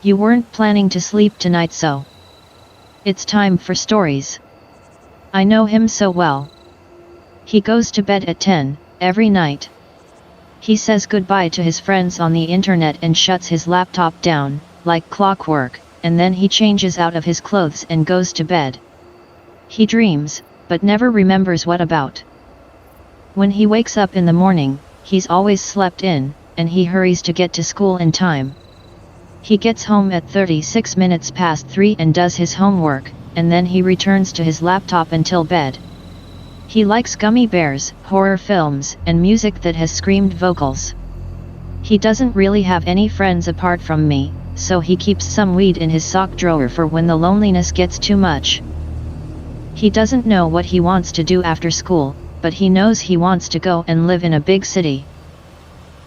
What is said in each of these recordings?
You weren't planning to sleep tonight, so it's time for stories. I know him so well. He goes to bed at 10, every night. He says goodbye to his friends on the internet and shuts his laptop down, like clockwork, and then he changes out of his clothes and goes to bed. He dreams, but never remembers what about. When he wakes up in the morning, he's always slept in, and he hurries to get to school in time. He gets home at 36 minutes past 3 and does his homework, and then he returns to his laptop until bed. He likes gummy bears, horror films, and music that has screamed vocals. He doesn't really have any friends apart from me, so he keeps some weed in his sock drawer for when the loneliness gets too much. He doesn't know what he wants to do after school, but he knows he wants to go and live in a big city.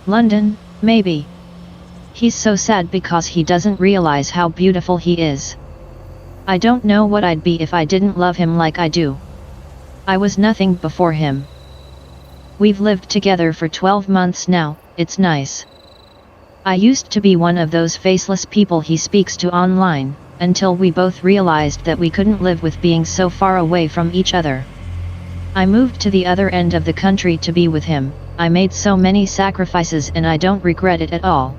London, maybe. He's so sad because he doesn't realize how beautiful he is. I don't know what I'd be if I didn't love him like I do. I was nothing before him. We've lived together for 12 months now, it's nice. I used to be one of those faceless people he speaks to online, until we both realized that we couldn't live with being so far away from each other. I moved to the other end of the country to be with him. I made so many sacrifices and I don't regret it at all.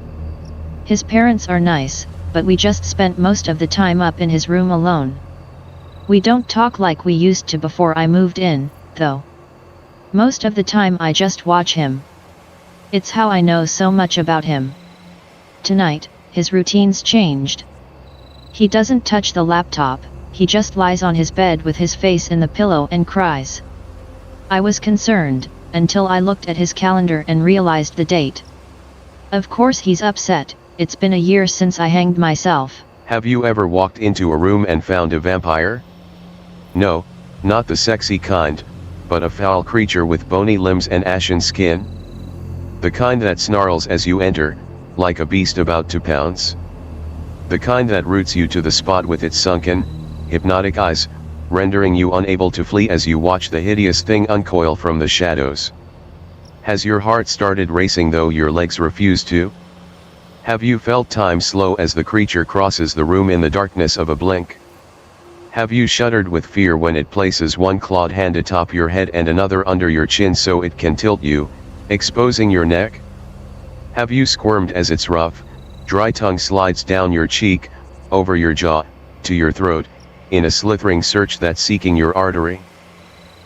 His parents are nice, but we just spent most of the time up in his room alone. We don't talk like we used to before I moved in, though. Most of the time I just watch him. It's how I know so much about him. Tonight, his routine's changed. He doesn't touch the laptop, he just lies on his bed with his face in the pillow and cries. I was concerned, until I looked at his calendar and realized the date. Of course he's upset. It's been a year since I hanged myself. Have you ever walked into a room and found a vampire? No, not the sexy kind, but a foul creature with bony limbs and ashen skin. The kind that snarls as you enter, like a beast about to pounce. The kind that roots you to the spot with its sunken, hypnotic eyes, rendering you unable to flee as you watch the hideous thing uncoil from the shadows. Has your heart started racing though your legs refuse to? Have you felt time slow as the creature crosses the room in the darkness of a blink? Have you shuddered with fear when it places one clawed hand atop your head and another under your chin so it can tilt you, exposing your neck? Have you squirmed as its rough, dry tongue slides down your cheek, over your jaw, to your throat, in a slithering search that's seeking your artery?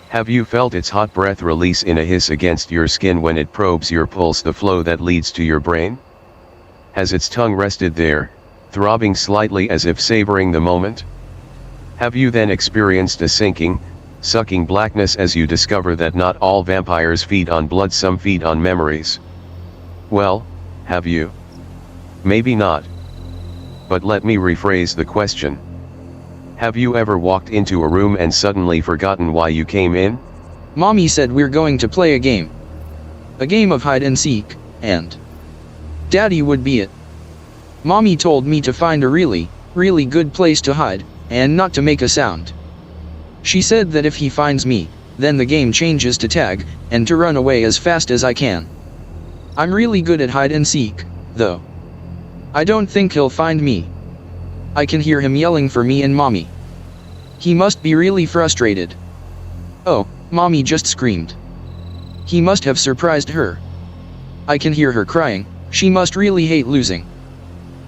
Have you felt its hot breath release in a hiss against your skin when it probes your pulse, the flow that leads to your brain? Has its tongue rested there, throbbing slightly as if savoring the moment? Have you then experienced a sinking, sucking blackness as you discover that not all vampires feed on blood, some feed on memories? Well, have you? Maybe not. But let me rephrase the question. Have you ever walked into a room and suddenly forgotten why you came in? Mommy said we're going to play a game. A game of hide and seek, and Daddy would be it. Mommy told me to find a really good place to hide, and not to make a sound. She said that if he finds me, then the game changes to tag, and to run away as fast as I can. I'm really good at hide and seek, though. I don't think he'll find me. I can hear him yelling for me and Mommy. He must be really frustrated. Oh, Mommy just screamed. He must have surprised her. I can hear her crying. She must really hate losing.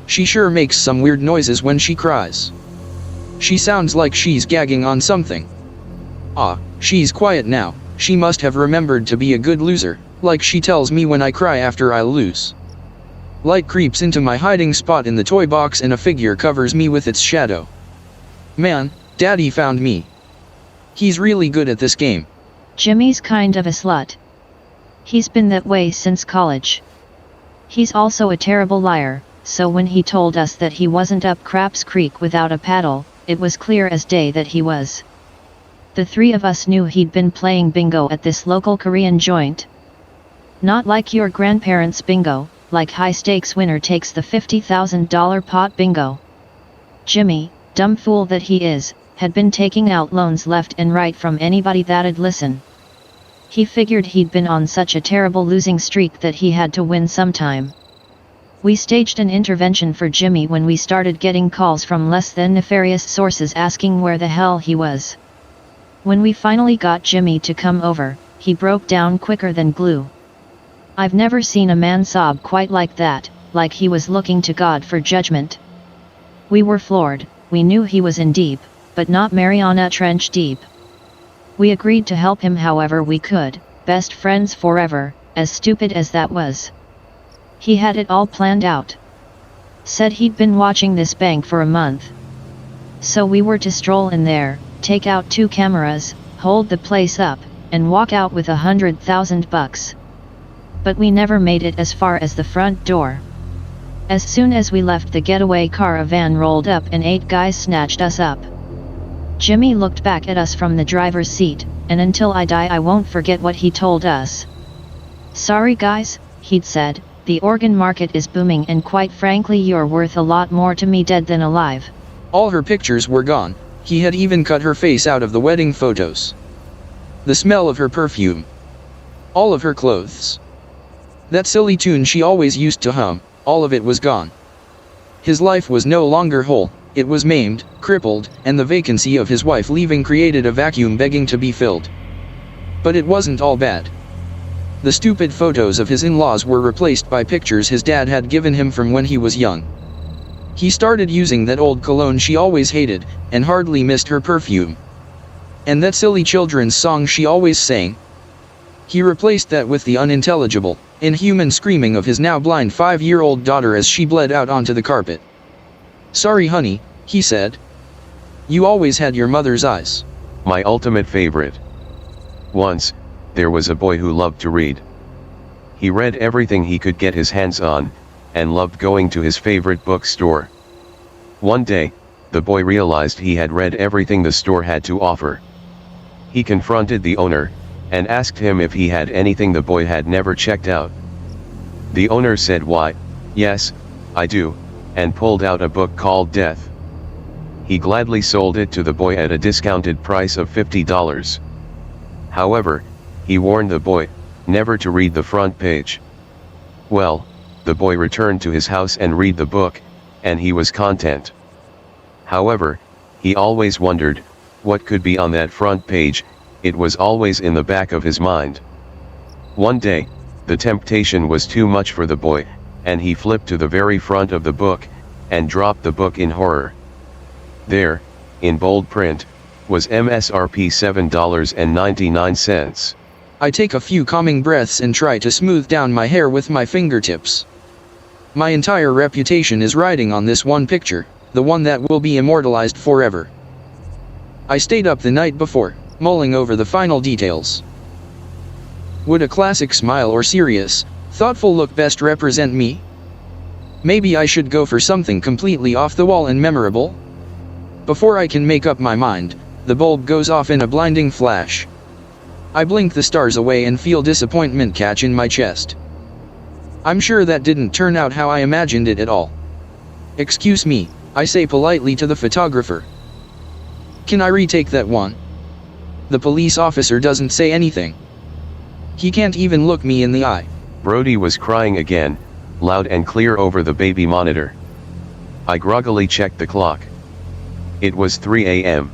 She sure makes some weird noises when she cries. She sounds like she's gagging on something. Ah, she's quiet now. She must have remembered to be a good loser, like she tells me when I cry after I lose. Light creeps into my hiding spot in the toy box and a figure covers me with its shadow. Man, Daddy found me. He's really good at this game. Jimmy's kind of a slut. He's been that way since college. He's also a terrible liar, so when he told us that he wasn't up Craps Creek without a paddle, it was clear as day that he was. The three of us knew he'd been playing bingo at this local Korean joint. Not like your grandparents' bingo, like high-stakes winner takes the $50,000 pot bingo. Jimmy, dumb fool that he is, had been taking out loans left and right from anybody that'd listen. He figured he'd been on such a terrible losing streak that he had to win sometime. We staged an intervention for Jimmy when we started getting calls from less than nefarious sources asking where the hell he was. When we finally got Jimmy to come over, he broke down quicker than glue. I've never seen a man sob quite like that, like he was looking to God for judgment. We were floored. We knew he was in deep, but not Mariana Trench deep. We agreed to help him however we could, best friends forever, as stupid as that was. He had it all planned out. Said he'd been watching this bank for a month. So we were to stroll in there, take out 2 cameras, hold the place up, and walk out with $100,000. But we never made it as far as the front door. As soon as we left the getaway car, a van rolled up and 8 guys snatched us up. Jimmy looked back at us from the driver's seat, and until I die I won't forget what he told us. "Sorry guys," he'd said, "the organ market is booming and quite frankly you're worth a lot more to me dead than alive." All her pictures were gone. He had even cut her face out of the wedding photos. The smell of her perfume. All of her clothes. That silly tune she always used to hum, all of it was gone. His life was no longer whole, it was maimed, crippled, and the vacancy of his wife leaving created a vacuum begging to be filled. But it wasn't all bad. The stupid photos of his in-laws were replaced by pictures his dad had given him from when he was young. He started using that old cologne she always hated, and hardly missed her perfume. And that silly children's song she always sang. He replaced that with the unintelligible, inhuman screaming of his now blind 5-year-old daughter as she bled out onto the carpet. "Sorry honey," he said. "You always had your mother's eyes." My ultimate favorite. Once, there was a boy who loved to read. He read everything he could get his hands on, and loved going to his favorite bookstore. One day, the boy realized he had read everything the store had to offer. He confronted the owner, and asked him if he had anything the boy had never checked out. The owner said, "Why, yes, I do," and pulled out a book called Death. He gladly sold it to the boy at a discounted price of $50. However, he warned the boy, never to read the front page. Well, the boy returned to his house and read the book, and he was content. However, he always wondered, what could be on that front page. It was always in the back of his mind. One day, the temptation was too much for the boy, and he flipped to the very front of the book, and dropped the book in horror. There, in bold print, was MSRP $7.99. I take a few calming breaths and try to smooth down my hair with my fingertips. My entire reputation is riding on this one picture, the one that will be immortalized forever. I stayed up the night before, mulling over the final details. Would a classic smile or serious, thoughtful look best represent me? Maybe I should go for something completely off the wall and memorable? Before I can make up my mind, the bulb goes off in a blinding flash. I blink the stars away and feel disappointment catch in my chest. I'm sure that didn't turn out how I imagined it at all. "Excuse me," I say politely to the photographer. "Can I retake that one?" The police officer doesn't say anything. He can't even look me in the eye. Brody was crying again, loud and clear over the baby monitor. I groggily checked the clock. It was 3 a.m.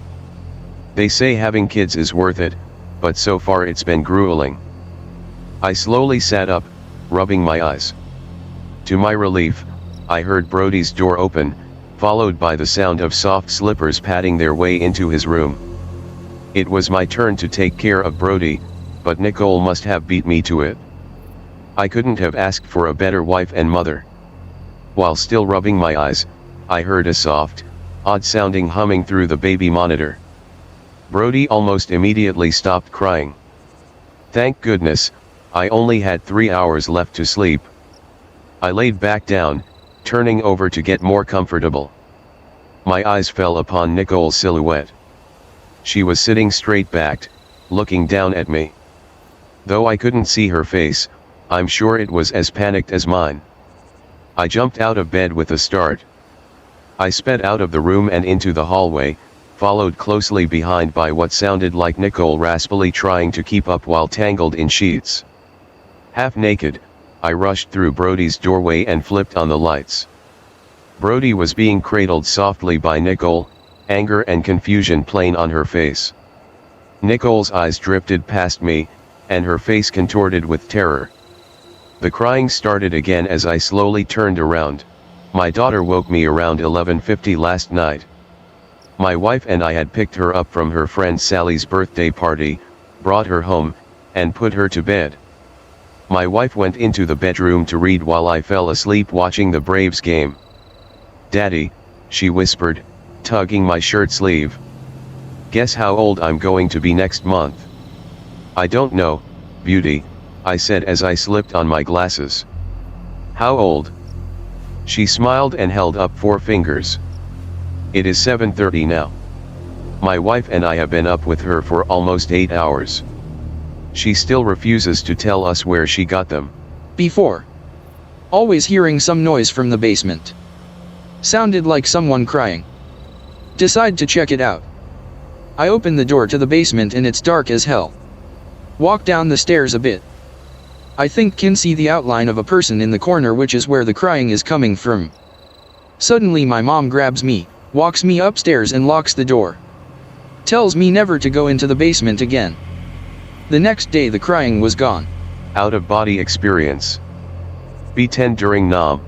They say having kids is worth it, but so far it's been grueling. I slowly sat up, rubbing my eyes. To my relief, I heard Brody's door open, followed by the sound of soft slippers padding their way into his room. It was my turn to take care of Brody, but Nicole must have beat me to it. I couldn't have asked for a better wife and mother. While still rubbing my eyes, I heard a soft, odd-sounding humming through the baby monitor. Brody almost immediately stopped crying. Thank goodness, I only had 3 hours left to sleep. I laid back down, turning over to get more comfortable. My eyes fell upon Nicole's silhouette. She was sitting straight-backed, looking down at me. Though I couldn't see her face, I'm sure it was as panicked as mine. I jumped out of bed with a start. I sped out of the room and into the hallway, followed closely behind by what sounded like Nicole raspily trying to keep up while tangled in sheets. Half naked, I rushed through Brody's doorway and flipped on the lights. Brody was being cradled softly by Nicole, anger and confusion plain on her face. Nicole's eyes drifted past me, and her face contorted with terror. The crying started again as I slowly turned around. My daughter woke me around 11:50 last night. My wife and I had picked her up from her friend Sally's birthday party, brought her home, and put her to bed. My wife went into the bedroom to read while I fell asleep watching the Braves game. "Daddy," she whispered, tugging my shirt sleeve. "Guess how old I'm going to be next month?" "I don't know, beauty," I said as I slipped on my glasses. "How old?" She smiled and held up 4 fingers. "It is 7:30 now. My wife and I have been up with her for almost 8 hours. She still refuses to tell us where she got them." Before. Always hearing some noise from the basement. Sounded like someone crying. Decide to check it out. I open the door to the basement and it's dark as hell. Walk down the stairs a bit. I think can see the outline of a person in the corner, which is where the crying is coming from. Suddenly my mom grabs me, walks me upstairs and locks the door. Tells me never to go into the basement again. The next day the crying was gone. Out-of-body experience. B10 during Nam.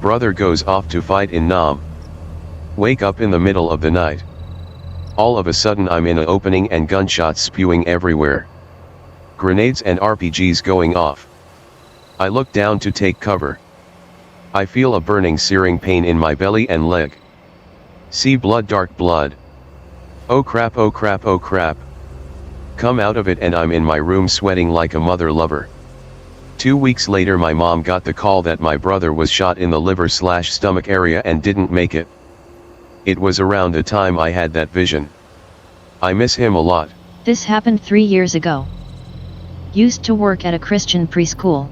Brother goes off to fight in Nam. Wake up in the middle of the night. All of a sudden I'm in an opening and gunshots spewing everywhere. Grenades and RPGs going off. I look down to take cover. I feel a burning, searing pain in my belly and leg. See blood, dark blood. Oh crap, oh crap, oh crap. Come out of it and I'm in my room sweating like a mother lover. 2 weeks later my mom got the call that my brother was shot in the liver/stomach area and didn't make it. It was around the time I had that vision. I miss him a lot. This happened 3 years ago. Used to work at a Christian preschool.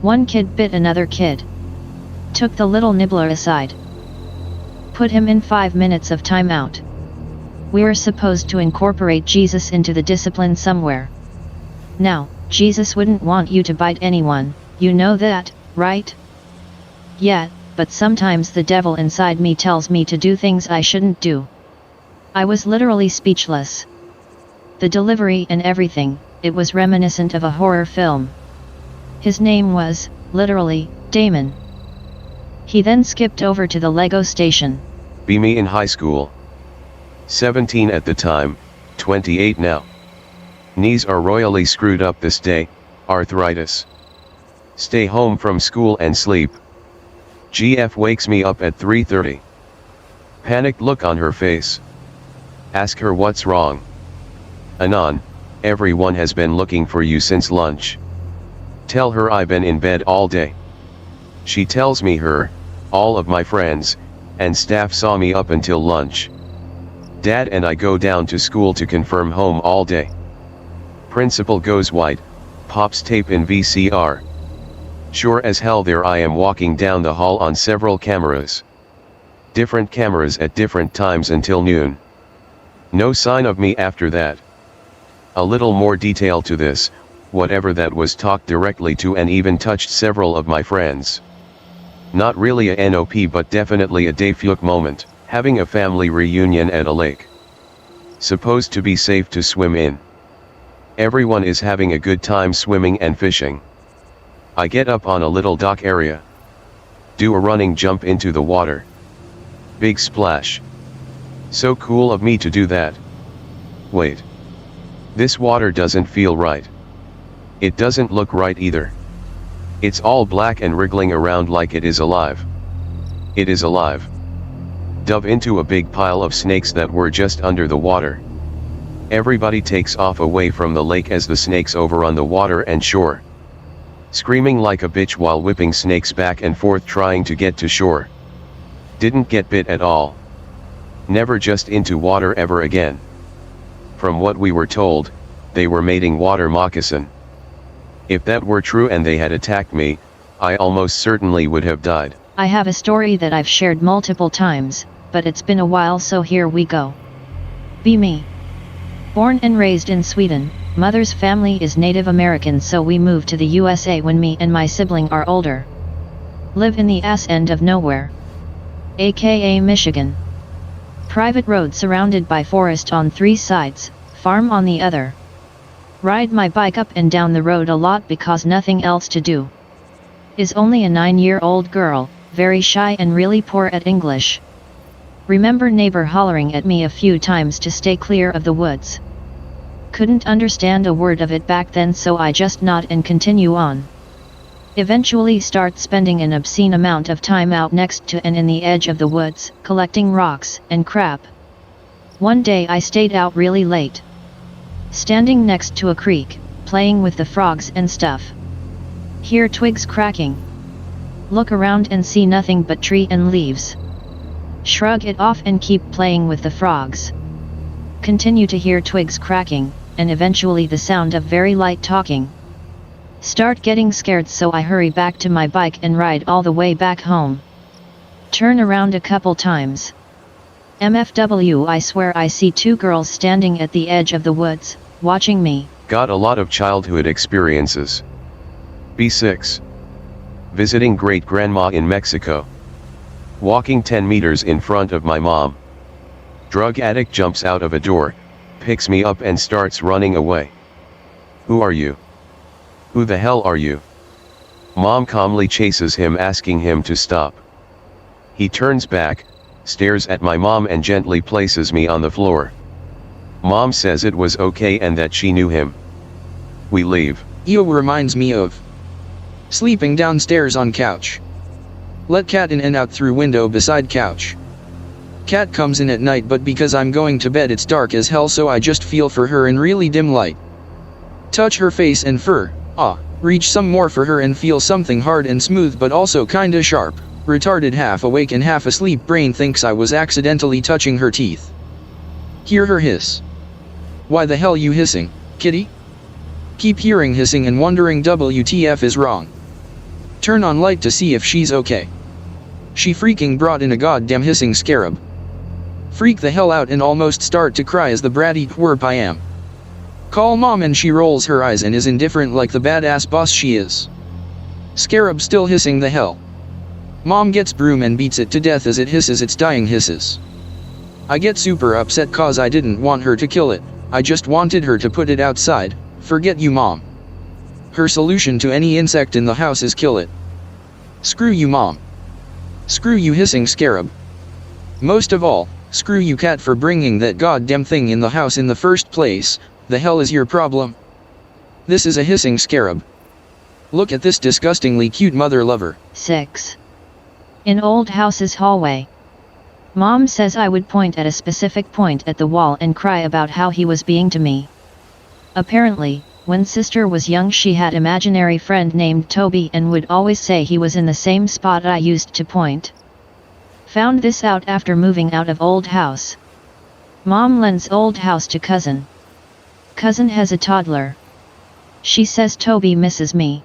One kid bit another kid. Took the little nibbler aside. Put him in 5 minutes of timeout. We're supposed to incorporate Jesus into the discipline somewhere. Now, Jesus wouldn't want you to bite anyone, you know that, right? Yeah, but sometimes the devil inside me tells me to do things I shouldn't do. I was literally speechless. The delivery and everything, it was reminiscent of a horror film. His name was, literally, Daemon. He then skipped over to the Lego station. Be me in high school. 17 at the time, 28 now. Knees are royally screwed up this day, arthritis. Stay home from school and sleep. GF wakes me up at 3:30. Panicked look on her face. Ask her what's wrong. Anon, everyone has been looking for you since lunch. Tell her I've been in bed all day. She tells me all of my friends, and staff saw me up until lunch. Dad and I go down to school to confirm home all day. Principal goes white, pops tape in VCR. Sure as hell there I am walking down the hall on several cameras. Different cameras at different times until noon. No sign of me after that. A little more detail to this, whatever that was talked directly to and even touched several of my friends. Not really a NOP but definitely a Dayfuke moment, having a family reunion at a lake. Supposed to be safe to swim in. Everyone is having a good time swimming and fishing. I get up on a little dock area. Do a running jump into the water. Big splash. So cool of me to do that. Wait. This water doesn't feel right. It doesn't look right either. It's all black and wriggling around like it is alive. It is alive. Dove into a big pile of snakes that were just under the water. Everybody takes off away from the lake as the snakes overrun the water and shore. Screaming like a bitch while whipping snakes back and forth trying to get to shore. Didn't get bit at all. Never just into water ever again. From what we were told, they were mating water moccasin. If that were true and they had attacked me, I almost certainly would have died. I have a story that I've shared multiple times, but it's been a while, so here we go. Be me. Born and raised in Sweden, Mother's family is Native American, so we moved to the USA when me and my sibling are older. Live in the ass end of nowhere, aka Michigan. Private road surrounded by forest on 3 sides, farm on the other. Ride my bike up and down the road a lot because nothing else to do. Is only a 9-year-old girl, very shy and really poor at English. Remember neighbor hollering at me a few times to stay clear of the woods. Couldn't understand a word of it back then, so I just nod and continue on. Eventually start spending an obscene amount of time out next to and in the edge of the woods, collecting rocks and crap. One day I stayed out really late. Standing next to a creek, playing with the frogs and stuff. Hear twigs cracking. Look around and see nothing but tree and leaves. Shrug it off and keep playing with the frogs. Continue to hear twigs cracking, and eventually the sound of very light talking. Start getting scared, so I hurry back to my bike and ride all the way back home. Turn around a couple times. MFW, I swear I see 2 girls standing at the edge of the woods, watching me. Got a lot of childhood experiences. B6. Visiting great-grandma in Mexico. Walking 10 meters in front of my mom. Drug addict jumps out of a door, picks me up and starts running away. Who are you? Who the hell are you? Mom calmly chases him, asking him to stop. He turns back, stares at my mom and gently places me on the floor. Mom says it was okay and that she knew him. We leave. EO reminds me of sleeping downstairs on couch. Let cat in and out through window beside couch. Cat comes in at night, but because I'm going to bed it's dark as hell, so I just feel for her in really dim light. Touch her face and fur, reach some more for her and feel something hard and smooth but also kinda sharp. Retarded half awake and half asleep brain thinks I was accidentally touching her teeth. Hear her hiss. Why the hell you hissing, kitty? Keep hearing hissing and wondering WTF is wrong. Turn on light to see if she's okay. She freaking brought in a goddamn hissing scarab. Freak the hell out and almost start to cry as the bratty twerp I am. Call mom and she rolls her eyes and is indifferent like the badass boss she is. Scarab still hissing the hell. Mom gets broom and beats it to death as it hisses its dying hisses. I get super upset cause I didn't want her to kill it, I just wanted her to put it outside. Forget you, mom. Her solution to any insect in the house is kill it. Screw you, mom. Screw you, hissing scarab. Most of all, screw you, cat, for bringing that goddamn thing in the house in the first place. The hell is your problem? This is a hissing scarab. Look at this disgustingly cute mother lover. 6. In old house's hallway. Mom says I would point at a specific point at the wall and cry about how he was being to me. Apparently, when sister was young she had imaginary friend named Toby and would always say he was in the same spot I used to point. Found this out after moving out of old house. Mom lends old house to cousin. Cousin has a toddler. She says Toby misses me.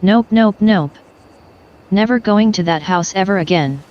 Nope. Never going to that house ever again.